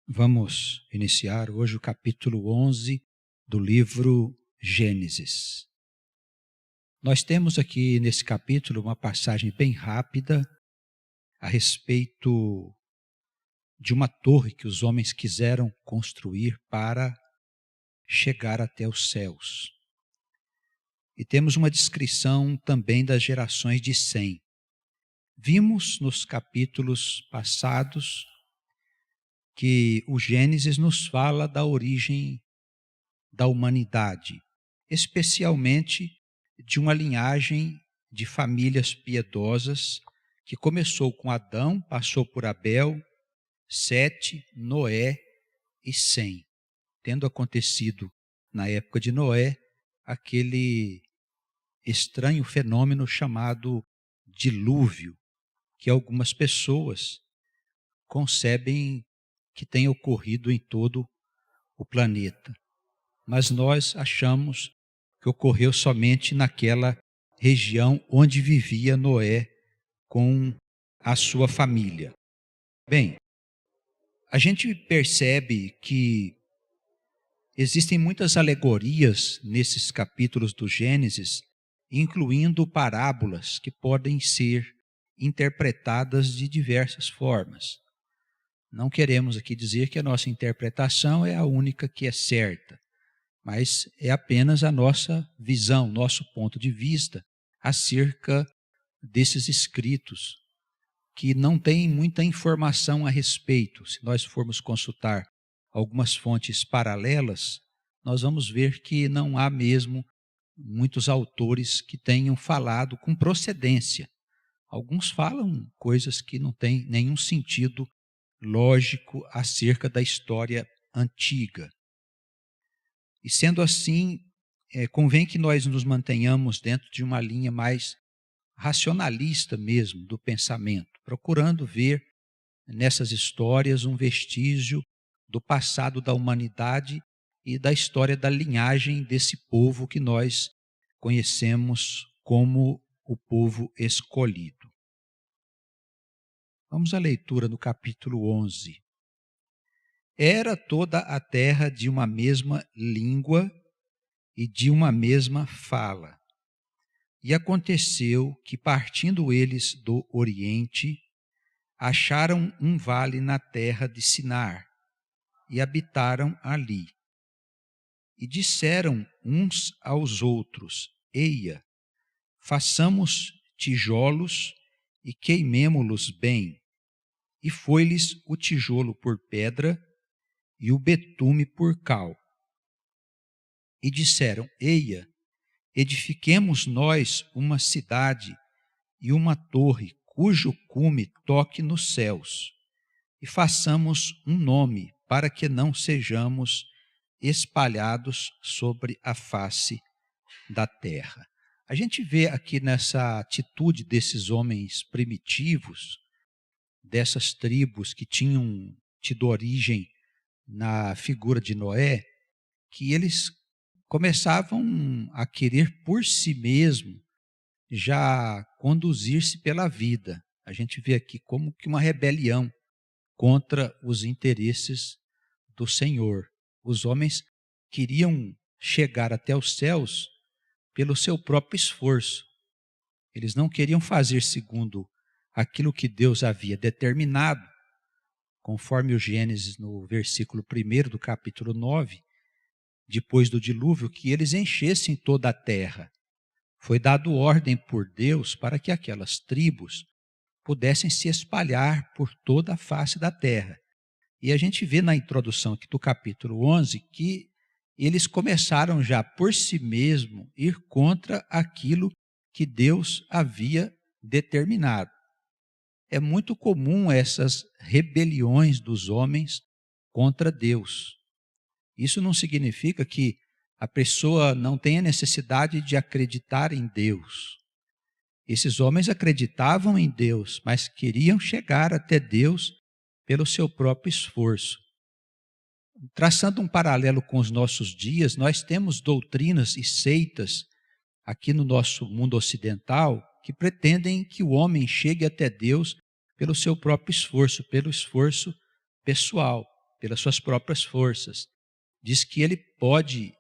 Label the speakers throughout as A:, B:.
A: Vamos iniciar hoje o capítulo 11 do livro Gênesis. Nós temos aqui nesse capítulo uma passagem bem rápida a respeito de uma torre que os homens quiseram construir para chegar até os céus. E temos uma descrição também das gerações de Sem. Vimos nos capítulos passados que o Gênesis nos fala da origem da humanidade, especialmente de uma linhagem de famílias piedosas que começou com Adão, passou por Abel, Sete, Noé e Sem, tendo acontecido na época de Noé aquele estranho fenômeno chamado dilúvio, que algumas pessoas concebem que tem ocorrido em todo o planeta. Mas nós achamos que ocorreu somente naquela região onde vivia Noé com a sua família. Bem, a gente percebe que existem muitas alegorias nesses capítulos do Gênesis, incluindo parábolas que podem ser interpretadas de diversas formas. Não queremos aqui dizer que a nossa interpretação é a única que é certa, mas é apenas a nossa visão, nosso ponto de vista acerca desses escritos, que não têm muita informação a respeito. Se nós formos consultar algumas fontes paralelas, nós vamos ver que não há mesmo muitos autores que tenham falado com procedência. Alguns falam coisas que não têm nenhum sentido lógico acerca da história antiga. E sendo assim, convém que nós nos mantenhamos dentro de uma linha mais racionalista mesmo do pensamento, procurando ver nessas histórias um vestígio do passado da humanidade e da história da linhagem desse povo que nós conhecemos como o povo escolhido. Vamos à leitura do capítulo 11. Era toda a terra de uma mesma língua e de uma mesma fala. E aconteceu que, partindo eles do Oriente, acharam um vale na terra de Sinar e habitaram ali. E disseram uns aos outros: Eia, façamos tijolos e queimemo-los bem. E foi-lhes o tijolo por pedra e o betume por cal. E disseram: Eia, edifiquemos nós uma cidade e uma torre cujo cume toque nos céus, e façamos um nome para que não sejamos espalhados sobre a face da terra. A gente vê aqui nessa atitude desses homens primitivos, dessas tribos que tinham tido origem na figura de Noé, que eles começavam a querer por si mesmo já conduzir-se pela vida. A gente vê aqui como que uma rebelião contra os interesses do Senhor. Os homens queriam chegar até os céus pelo seu próprio esforço. Eles não queriam fazer segundo aquilo que Deus havia determinado, conforme o Gênesis no versículo 1 do capítulo 9, depois do dilúvio, que eles enchessem toda a terra. Foi dado ordem por Deus para que aquelas tribos pudessem se espalhar por toda a face da terra. E a gente vê na introdução aqui do capítulo 11 que eles começaram já por si mesmo ir contra aquilo que Deus havia determinado. É muito comum essas rebeliões dos homens contra Deus. Isso não significa que a pessoa não tenha necessidade de acreditar em Deus. Esses homens acreditavam em Deus, mas queriam chegar até Deus pelo seu próprio esforço. Traçando um paralelo com os nossos dias, nós temos doutrinas e seitas aqui no nosso mundo ocidental que pretendem que o homem chegue até Deus pelo seu próprio esforço, pelo esforço pessoal. pelas suas próprias forças. Diz que ele pode,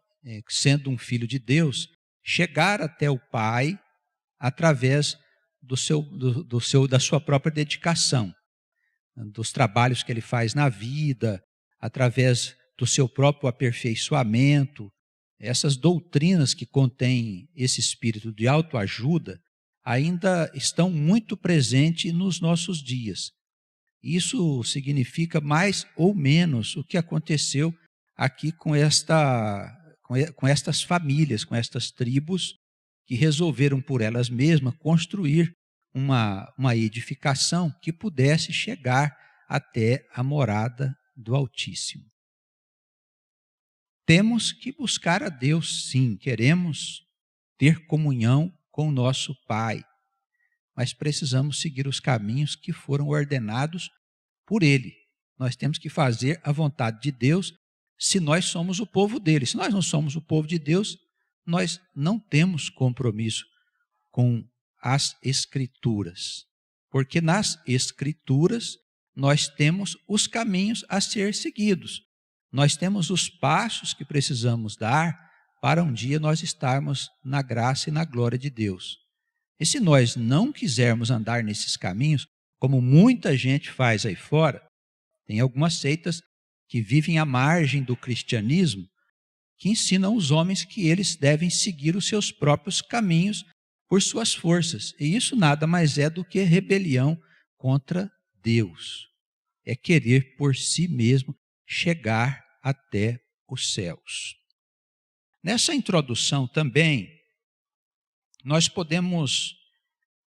A: sendo um filho de Deus, chegar até o Pai através da sua própria dedicação, dos trabalhos que ele faz na vida, através do seu próprio aperfeiçoamento. Essas doutrinas que contêm esse espírito de autoajuda ainda estão muito presentes nos nossos dias. Isso significa mais ou menos o que aconteceu aqui com estas famílias, com estas tribos, que resolveram por elas mesmas construir uma edificação que pudesse chegar até a morada do Altíssimo. Temos que buscar a Deus, sim, queremos ter comunhão com o nosso Pai, mas precisamos seguir os caminhos que foram ordenados por Ele. Nós temos que fazer a vontade de Deus se nós somos o povo dele. Se nós não somos o povo de Deus, nós não temos compromisso com as Escrituras, porque nas Escrituras nós temos os caminhos a ser seguidos. Nós temos os passos que precisamos dar para um dia nós estarmos na graça e na glória de Deus. E se nós não quisermos andar nesses caminhos, como muita gente faz aí fora, tem algumas seitas que vivem à margem do cristianismo, que ensinam os homens que eles devem seguir os seus próprios caminhos por suas forças. E isso nada mais é do que rebelião contra Deus. É querer por si mesmo chegar até os céus. Nessa introdução também, nós podemos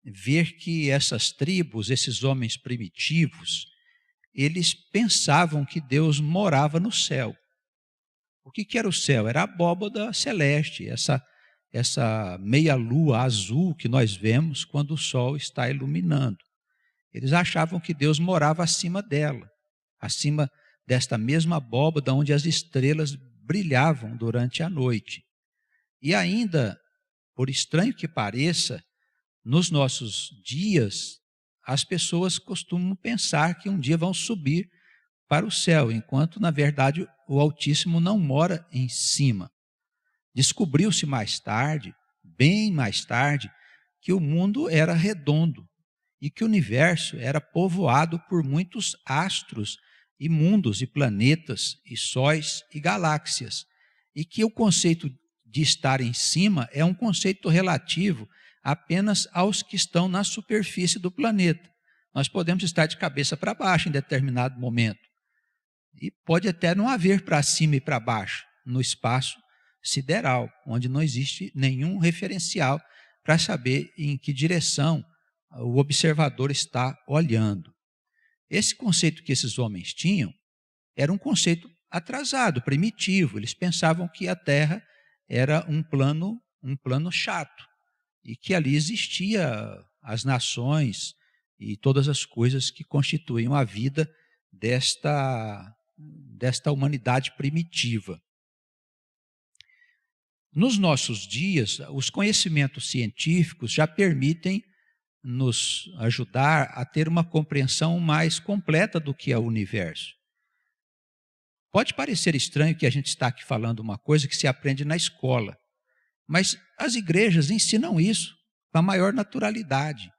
A: ver que essas tribos, esses homens primitivos, eles pensavam que Deus morava no céu. O que era o céu? Era a abóbada celeste, essa meia-lua azul que nós vemos quando o sol está iluminando. Eles achavam que Deus morava acima dela, acima desta mesma abóbada onde as estrelas brilhavam durante a noite. E ainda, por estranho que pareça, nos nossos dias, as pessoas costumam pensar que um dia vão subir para o céu, enquanto, na verdade, o Altíssimo não mora em cima. Descobriu-se mais tarde, bem mais tarde, que o mundo era redondo e que o universo era povoado por muitos astros e mundos e planetas e sóis e galáxias, e que o conceito de estar em cima é um conceito relativo apenas aos que estão na superfície do planeta. Nós podemos estar de cabeça para baixo em determinado momento. E pode até não haver para cima e para baixo, no espaço sideral, onde não existe nenhum referencial para saber em que direção o observador está olhando. Esse conceito que esses homens tinham era um conceito atrasado, primitivo. Eles pensavam que a Terra era um plano chato e que ali existia as nações e todas as coisas que constituíam a vida desta humanidade primitiva. Nos nossos dias, os conhecimentos científicos já permitem nos ajudar a ter uma compreensão mais completa do que é o universo. Pode parecer estranho que a gente está aqui falando uma coisa que se aprende na escola, mas as igrejas ensinam isso com a maior naturalidade.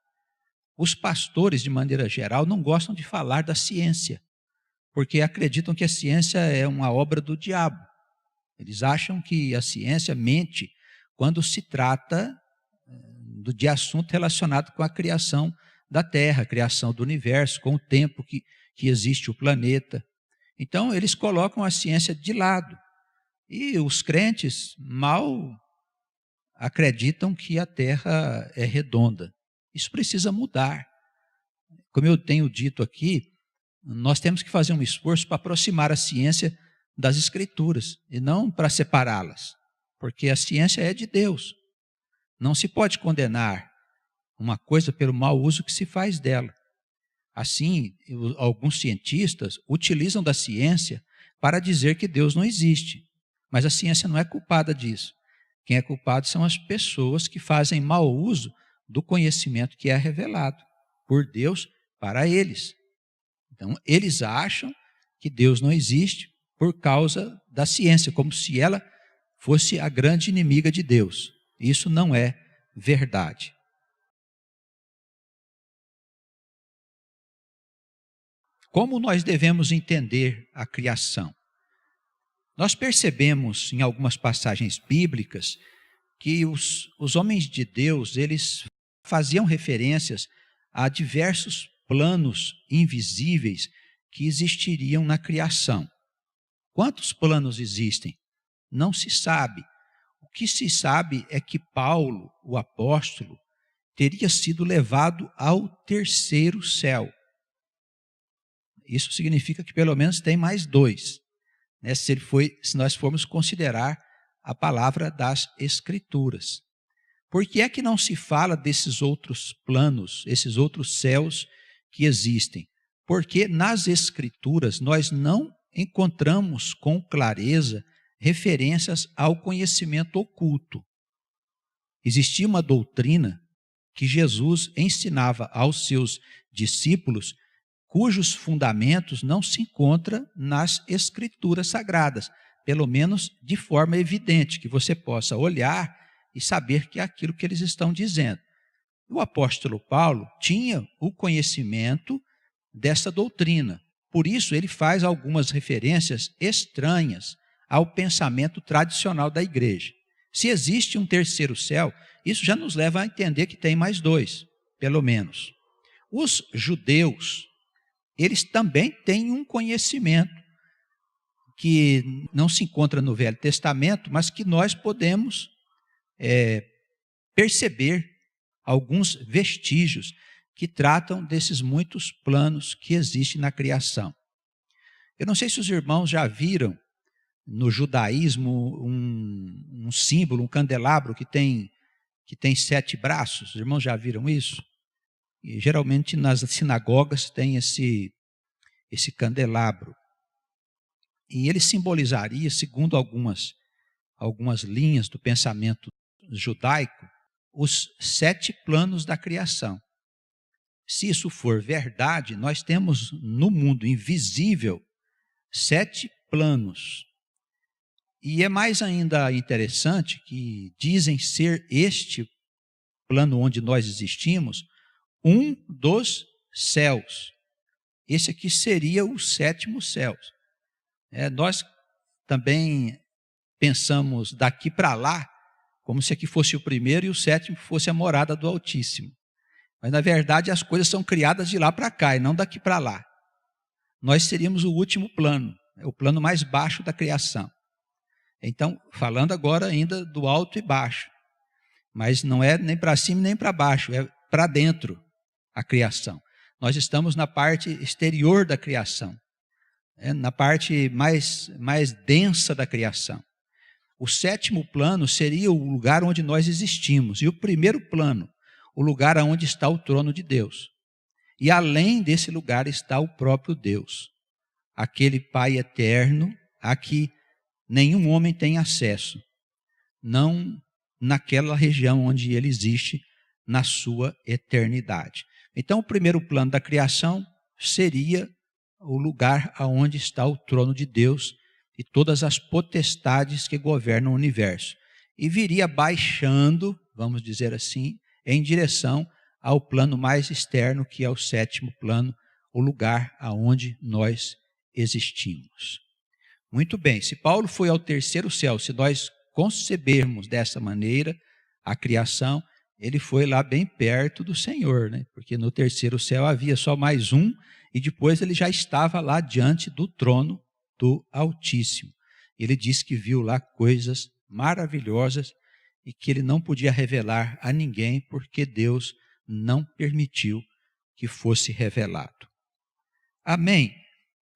A: Os pastores, de maneira geral, não gostam de falar da ciência, porque acreditam que a ciência é uma obra do diabo. Eles acham que a ciência mente quando se trata de assunto relacionado com a criação da Terra, a criação do universo, com o tempo que existe o planeta. Então, eles colocam a ciência de lado. E os crentes mal acreditam que a Terra é redonda. Isso precisa mudar. Como eu tenho dito aqui, nós temos que fazer um esforço para aproximar a ciência das Escrituras e não para separá-las, porque a ciência é de Deus. Não se pode condenar uma coisa pelo mau uso que se faz dela. Assim, alguns cientistas utilizam da ciência para dizer que Deus não existe, mas a ciência não é culpada disso. Quem é culpado são as pessoas que fazem mau uso do conhecimento que é revelado por Deus para eles. Então, eles acham que Deus não existe por causa da ciência, como se ela fosse a grande inimiga de Deus. Isso não é verdade. Como nós devemos entender a criação? Nós percebemos em algumas passagens bíblicas que os homens de Deus, eles faziam referências a diversos planos invisíveis que existiriam na criação. Quantos planos existem? Não se sabe. O que se sabe é que Paulo, o apóstolo, teria sido levado ao terceiro céu. Isso significa que pelo menos tem mais dois, né? Se nós formos considerar a palavra das Escrituras. Por que é que não se fala desses outros planos, esses outros céus que existem? Porque nas Escrituras nós não encontramos com clareza referências ao conhecimento oculto. Existia uma doutrina que Jesus ensinava aos seus discípulos, cujos fundamentos não se encontram nas Escrituras Sagradas, pelo menos de forma evidente, que você possa olhar e saber que é aquilo que eles estão dizendo. O apóstolo Paulo tinha o conhecimento dessa doutrina, por isso ele faz algumas referências estranhas ao pensamento tradicional da igreja. Se existe um terceiro céu, isso já nos leva a entender que tem mais dois, pelo menos. Os judeus, eles também têm um conhecimento que não se encontra no Velho Testamento, mas que nós podemos perceber alguns vestígios que tratam desses muitos planos que existem na criação. Eu não sei se os irmãos já viram no judaísmo um símbolo, um candelabro que tem 7 braços. Os irmãos já viram isso? E geralmente nas sinagogas tem esse candelabro. E ele simbolizaria, segundo algumas linhas do pensamento judaico, os 7 planos da criação. Se isso for verdade, nós temos no mundo invisível 7 planos. E é mais ainda interessante que dizem ser este plano onde nós existimos, um dos céus. Esse aqui seria o 7º céu. Nós também pensamos daqui para lá, como se aqui fosse o primeiro e o 7º fosse a morada do Altíssimo. Mas, na verdade, as coisas são criadas de lá para cá e não daqui para lá. Nós seríamos o último plano, o plano mais baixo da criação. Então, falando agora ainda do alto e baixo, mas não é nem para cima nem para baixo, é para dentro a criação. Nós estamos na parte exterior da criação, na parte mais densa da criação. O 7º plano seria o lugar onde nós existimos, e o primeiro plano, o lugar onde está o trono de Deus. E além desse lugar está o próprio Deus, aquele Pai eterno a que nenhum homem tem acesso, não naquela região onde ele existe na sua eternidade. Então, o primeiro plano da criação seria o lugar aonde está o trono de Deus e todas as potestades que governam o universo. E viria baixando, vamos dizer assim, em direção ao plano mais externo, que é o 7º plano, o lugar aonde nós existimos. Muito bem, se Paulo foi ao terceiro céu, se nós concebermos dessa maneira a criação, ele foi lá bem perto do Senhor, né? Porque no terceiro céu havia só mais um, e depois ele já estava lá diante do trono do Altíssimo. Ele disse que viu lá coisas maravilhosas e que ele não podia revelar a ninguém, porque Deus não permitiu que fosse revelado. Amém?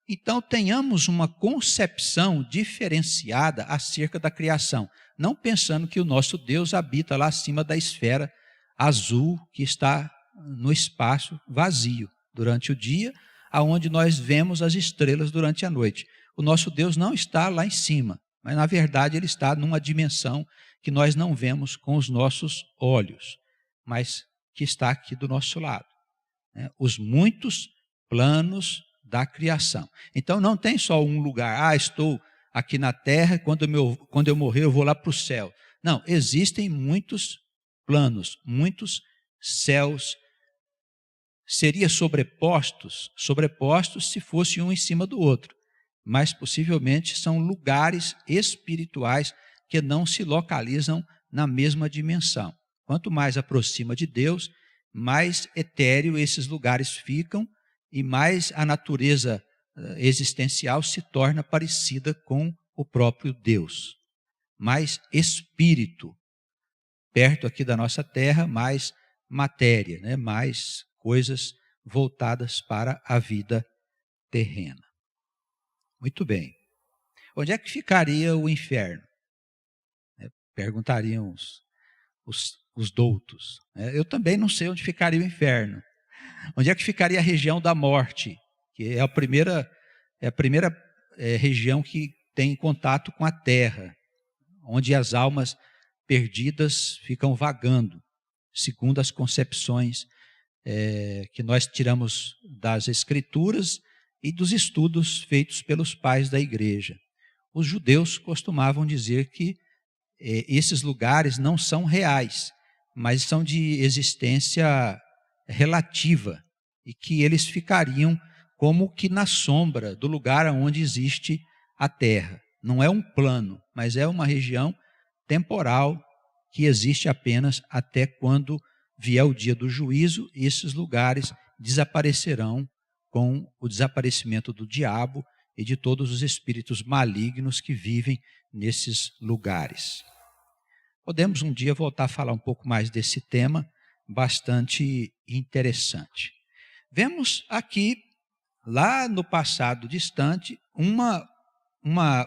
A: Então, tenhamos uma concepção diferenciada acerca da criação, não pensando que o nosso Deus habita lá acima da esfera azul que está no espaço vazio durante o dia, aonde nós vemos as estrelas durante a noite. O nosso Deus não está lá em cima, mas na verdade ele está numa dimensão que nós não vemos com os nossos olhos, mas que está aqui do nosso lado. Os muitos planos da criação. Então não tem só um lugar, estou aqui na terra, quando eu morrer eu vou lá para o céu. Não, existem muitos planos, muitos céus. Seria sobrepostos se fosse um em cima do outro, mas possivelmente são lugares espirituais que não se localizam na mesma dimensão. Quanto mais aproxima de Deus, mais etéreo esses lugares ficam e mais a natureza existencial se torna parecida com o próprio Deus. Mais espírito, perto aqui da nossa terra, mais matéria, né? Mais coisas voltadas para a vida terrena. Muito bem. Onde é que ficaria o inferno? Perguntariam os doutos. Eu também não sei onde ficaria o inferno. Onde é que ficaria a região da morte? Que é a primeira região que tem contato com a terra, onde as almas perdidas ficam vagando, segundo as concepções que nós tiramos das Escrituras e dos estudos feitos pelos pais da igreja. Os judeus costumavam dizer que esses lugares não são reais, mas são de existência relativa e que eles ficariam como que na sombra do lugar onde existe a terra. Não é um plano, mas é uma região temporal que existe apenas até quando vier o dia do juízo, e esses lugares desaparecerão com o desaparecimento do diabo e de todos os espíritos malignos que vivem nesses lugares. Podemos um dia voltar a falar um pouco mais desse tema, bastante interessante. Vemos aqui, lá no passado distante, uma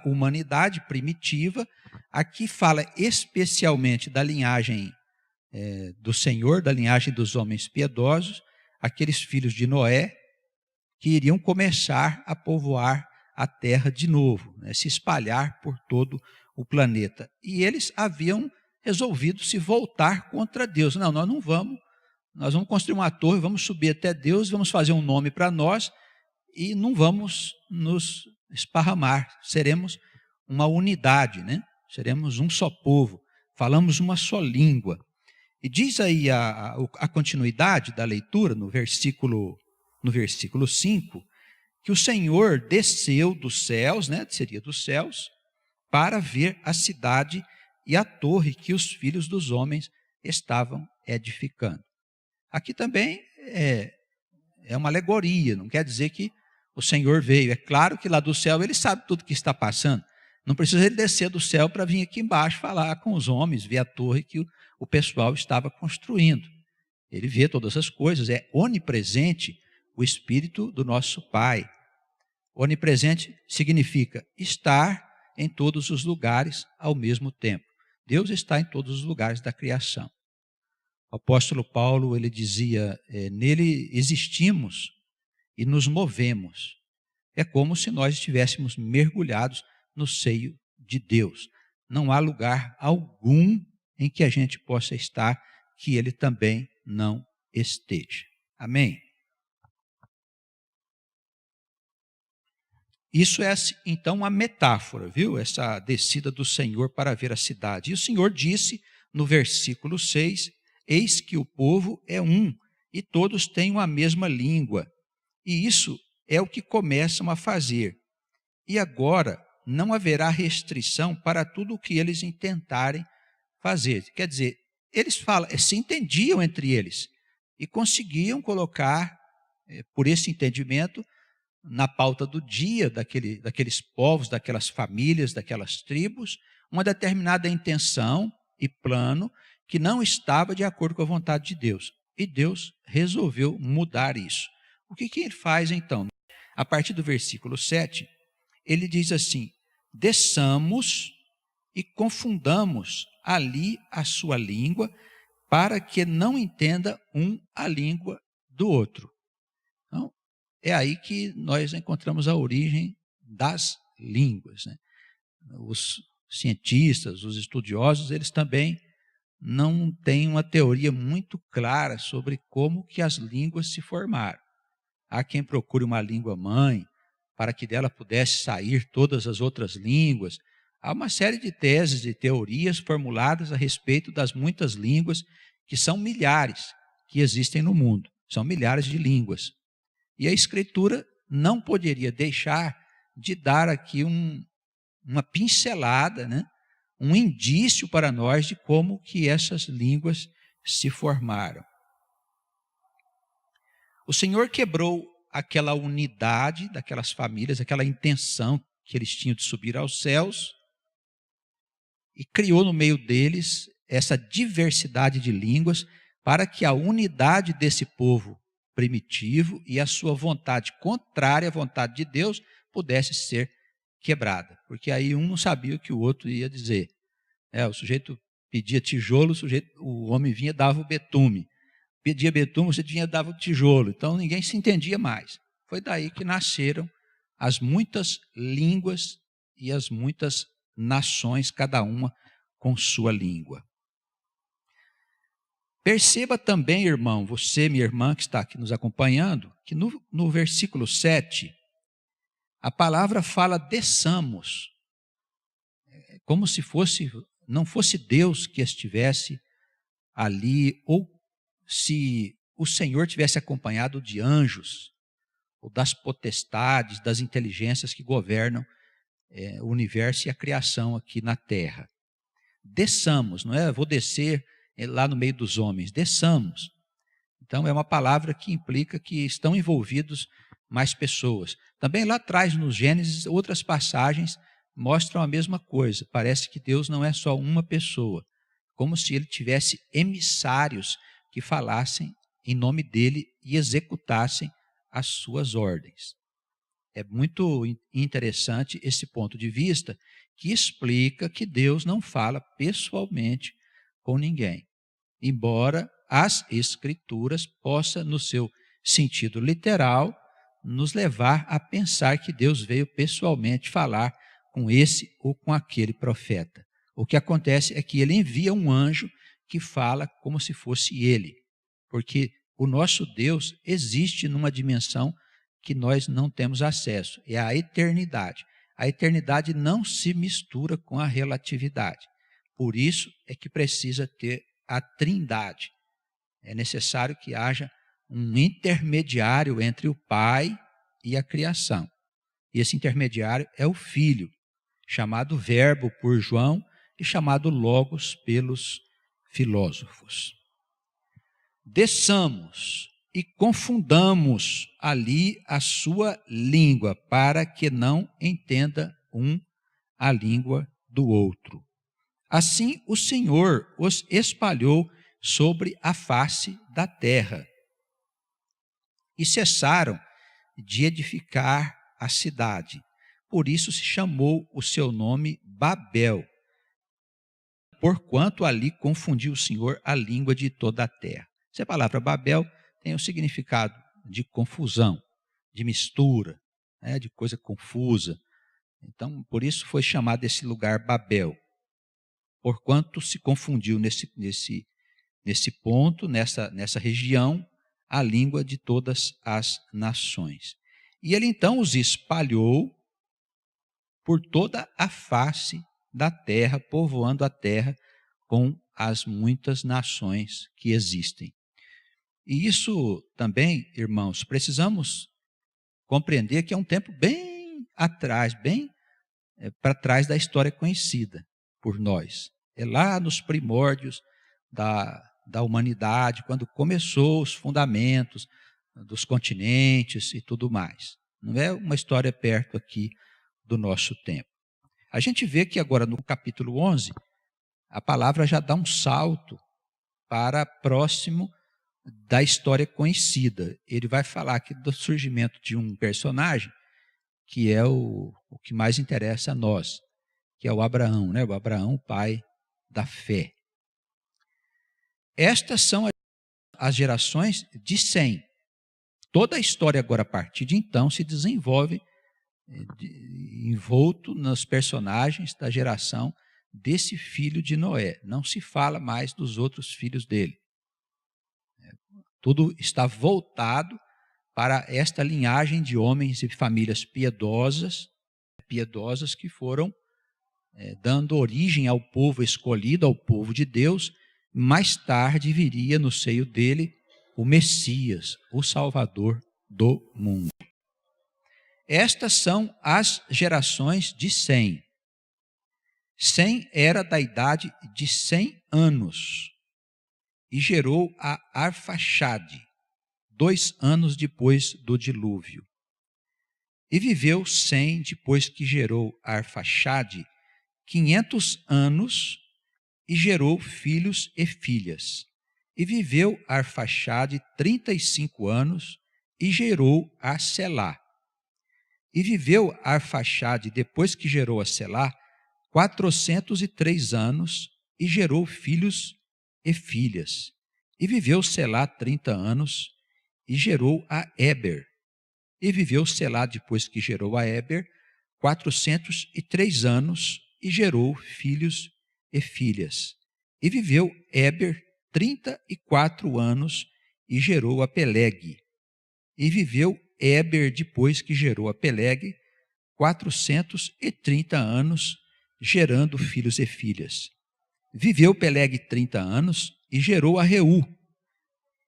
A: humanidade primitiva. Aqui fala especialmente da linhagem do Senhor, da linhagem dos homens piedosos, aqueles filhos de Noé, que iriam começar a povoar a terra de novo, se espalhar por todo o planeta. E eles haviam resolvido se voltar contra Deus. Não, nós não vamos, nós vamos construir uma torre, vamos subir até Deus, vamos fazer um nome para nós e não vamos nos esparramar, seremos uma unidade, seremos um só povo, falamos uma só língua. E diz aí a continuidade da leitura, no versículo 5, que o Senhor desceu dos céus, seria dos céus, para ver a cidade e a torre que os filhos dos homens estavam edificando. Aqui também é uma alegoria, não quer dizer que o Senhor veio. É claro que lá do céu ele sabe tudo o que está passando. Não precisa ele descer do céu para vir aqui embaixo falar com os homens, ver a torre que o pessoal estava construindo. Ele vê todas as coisas, é onipresente o Espírito do nosso Pai. Onipresente significa estar em todos os lugares ao mesmo tempo. Deus está em todos os lugares da criação. O apóstolo Paulo, ele dizia, nele existimos e nos movemos. É como se nós estivéssemos mergulhados no seio de Deus. Não há lugar algum em que a gente possa estar que ele também não esteja. Amém? Isso é, então, uma metáfora, viu? Essa descida do Senhor para ver a cidade. E o Senhor disse, no versículo 6, eis que o povo é um, e todos têm a mesma língua. E isso é o que começam a fazer. E agora não haverá restrição para tudo o que eles intentarem fazer. Quer dizer, eles se entendiam entre eles e conseguiam colocar, por esse entendimento, na pauta do dia daqueles povos, daquelas famílias, daquelas tribos, uma determinada intenção e plano que não estava de acordo com a vontade de Deus. E Deus resolveu mudar isso. O que ele faz então? A partir do versículo 7, ele diz assim: desçamos e confundamos ali a sua língua, para que não entenda um a língua do outro. Então, é aí que nós encontramos a origem das línguas. Os cientistas, os estudiosos, eles também não têm uma teoria muito clara sobre como que as línguas se formaram. há quem procure uma língua mãe, para que dela pudesse sair todas as outras línguas. Há uma série de teses e teorias formuladas a respeito das muitas línguas, que são milhares, que existem no mundo. São milhares de línguas. E a Escritura não poderia deixar de dar aqui uma pincelada, né? Um indício para nós de como que essas línguas se formaram. O Senhor quebrou aquela unidade daquelas famílias, aquela intenção que eles tinham de subir aos céus, e criou no meio deles essa diversidade de línguas para que a unidade desse povo primitivo e a sua vontade contrária à vontade de Deus pudesse ser quebrada. Porque aí um não sabia o que o outro ia dizer. O sujeito pedia tijolo, o homem vinha e dava o betume. Pedia betume, você vinha e dava o tijolo. Então ninguém se entendia mais. Foi daí que nasceram as muitas línguas e as muitas nações, cada uma com sua língua. Perceba também, irmão, você, minha irmã, que está aqui nos acompanhando, que no versículo 7, a palavra fala desçamos, como se não fosse Deus que estivesse ali, ou se o Senhor tivesse acompanhado de anjos, ou das potestades, das inteligências que governam o universo e a criação aqui na terra. Desçamos, não é? Vou descer lá no meio dos homens, desçamos. Então é uma palavra que implica que estão envolvidos mais pessoas. Também lá atrás, no Gênesis, outras passagens mostram a mesma coisa. Parece que Deus não é só uma pessoa, como se ele tivesse emissários que falassem em nome dele e executassem as suas ordens. É muito interessante esse ponto de vista, que explica que Deus não fala pessoalmente com ninguém, embora as Escrituras possam, no seu sentido literal, nos levar a pensar que Deus veio pessoalmente falar com esse ou com aquele profeta. O que acontece é que ele envia um anjo que fala como se fosse ele, porque o nosso Deus existe numa dimensão que nós não temos acesso, é a eternidade. A eternidade não se mistura com a relatividade. Por isso é que precisa ter a trindade. É necessário que haja um intermediário entre o Pai e a criação. E esse intermediário é o Filho, chamado Verbo por João e chamado Logos pelos filósofos. Desçamos e confundamos ali a sua língua, para que não entenda um a língua do outro. Assim o Senhor os espalhou sobre a face da terra e cessaram de edificar a cidade. Por isso se chamou o seu nome Babel, porquanto ali confundiu o Senhor a língua de toda a terra. Essa palavra Babel tem o significado de confusão, de mistura, de coisa confusa. Então, por isso foi chamado esse lugar Babel, porquanto se confundiu nesse ponto, nessa região, a língua de todas as nações. E ele então os espalhou por toda a face da terra, povoando a terra com as muitas nações que existem. E isso também, irmãos, precisamos compreender que é um tempo bem atrás, bem para trás da história conhecida por nós. É lá nos primórdios da humanidade, quando começou os fundamentos dos continentes e tudo mais. Não é uma história perto aqui do nosso tempo. A gente vê que agora no capítulo 11, a palavra já dá um salto para próximo da história conhecida. Ele vai falar aqui do surgimento de um personagem que é o que mais interessa a nós, que é o Abraão, né? O Abraão, o pai da fé. Estas são as gerações de Sem. Toda a história agora, a partir de então, se desenvolve envolto nos personagens da geração desse filho de Noé. Não se fala mais dos outros filhos dele. Tudo está voltado para esta linhagem de homens e famílias piedosas que foram dando origem ao povo escolhido, ao povo de Deus. Mais tarde viria no seio dele o Messias, o Salvador do mundo. Estas são as gerações de Sem. Sem era da idade de 100 anos e gerou a Arfaxade, 2 anos depois do dilúvio. E viveu Sem, depois que gerou Arfaxade, 500 anos e gerou filhos e filhas. E viveu Arfaxade 35 anos e gerou a Selá. E viveu Arfaxade, depois que gerou a Selá, 403 anos e gerou filhos e filhas. E viveu Selá 30 anos e gerou a Éber. E viveu Selá, depois que gerou a Éber, 403 anos e gerou filhos e filhas. E viveu Éber 34 anos e gerou a Peleg. E viveu Éber, depois que gerou a Peleg, 430 anos, gerando filhos e filhas. Viveu Peleg 30 anos e gerou a Reu.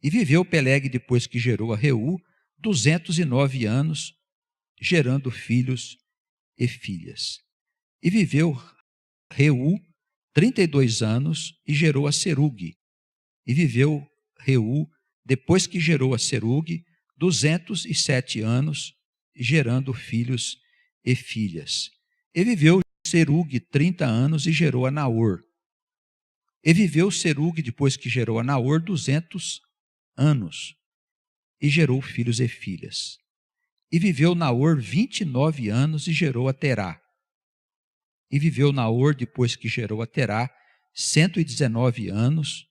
A: E viveu Peleg, depois que gerou a Reu, 209 anos, gerando filhos e filhas. E viveu Reu 32 anos e gerou a Serugue. E viveu Reu, depois que gerou a Serugue, 207 anos, gerando filhos e filhas. E viveu Serugue 30 anos e gerou a Naor. E viveu Serugue, depois que gerou a Naor, 200 anos, e gerou filhos e filhas. E viveu Naor 29 anos e gerou a Terá. E viveu Naor, depois que gerou a Terá, 119 anos,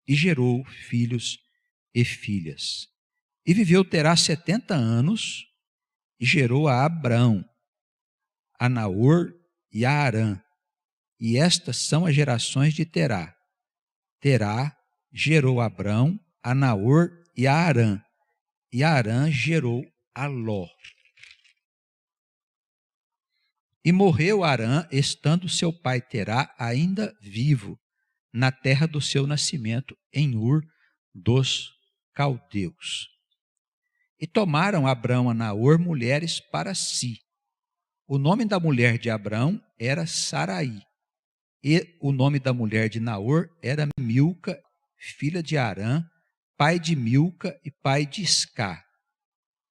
A: e gerou filhos e filhas. E viveu Terá 70 anos, e gerou a Abrão, a Naor e a Arã. E estas são as gerações de Terá. Terá gerou a Abrão, a Naor e a Arã. E a Arã gerou a Ló. E morreu Arã, estando seu pai Terá ainda vivo, na terra do seu nascimento, em Ur dos Caldeus. E tomaram Abrão a Naor mulheres para si. O nome da mulher de Abrão era Saraí. E o nome da mulher de Naor era Milca, filha de Arã, pai de Milca e pai de Iscá.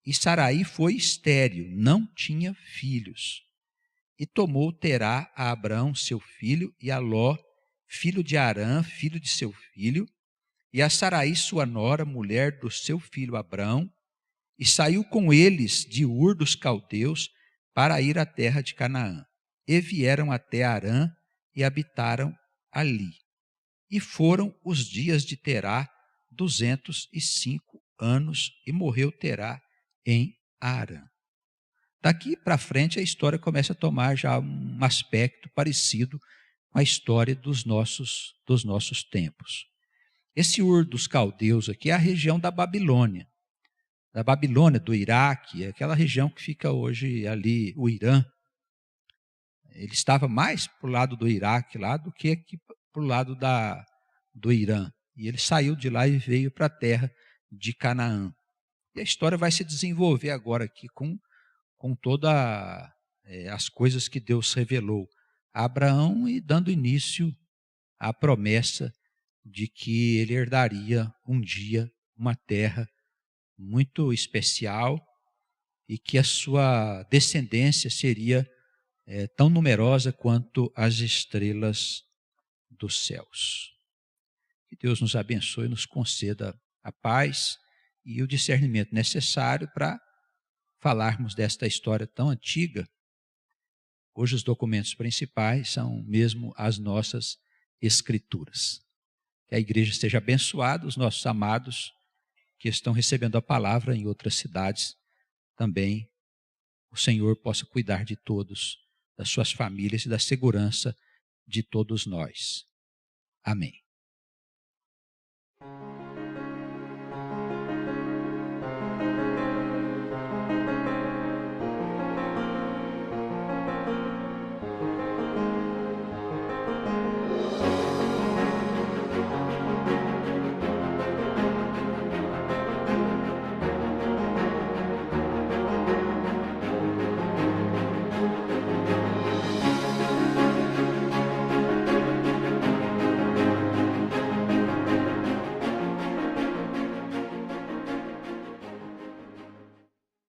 A: E Saraí foi estéril, não tinha filhos. E tomou Terá a Abrão, seu filho, e a Ló, filho de Arã, filho de seu filho, e a Saraí, sua nora, mulher do seu filho Abrão, e saiu com eles de Ur dos Caldeus para ir à terra de Canaã. E vieram até Arã e habitaram ali. E foram os dias de Terá 205 anos, e morreu Terá em Arã. Daqui para frente a história começa a tomar já um aspecto parecido com a história dos nossos tempos. Esse Ur dos Caldeus aqui é a região da Babilônia, do Iraque, aquela região que fica hoje ali, o Irã. Ele estava mais para o lado do Iraque lá do que aqui para o lado do Irã. E ele saiu de lá e veio para a terra de Canaã. E a história vai se desenvolver agora aqui com todas as coisas que Deus revelou a Abraão e dando início à promessa de que ele herdaria um dia uma terra muito especial e que a sua descendência seria tão numerosa quanto as estrelas dos céus. Que Deus nos abençoe e nos conceda a paz e o discernimento necessário para falarmos desta história tão antiga, cujos documentos principais são mesmo as nossas escrituras. Que a igreja esteja abençoada, os nossos amados que estão recebendo a palavra em outras cidades, também o Senhor possa cuidar de todos, das suas famílias e da segurança de todos nós. Amém.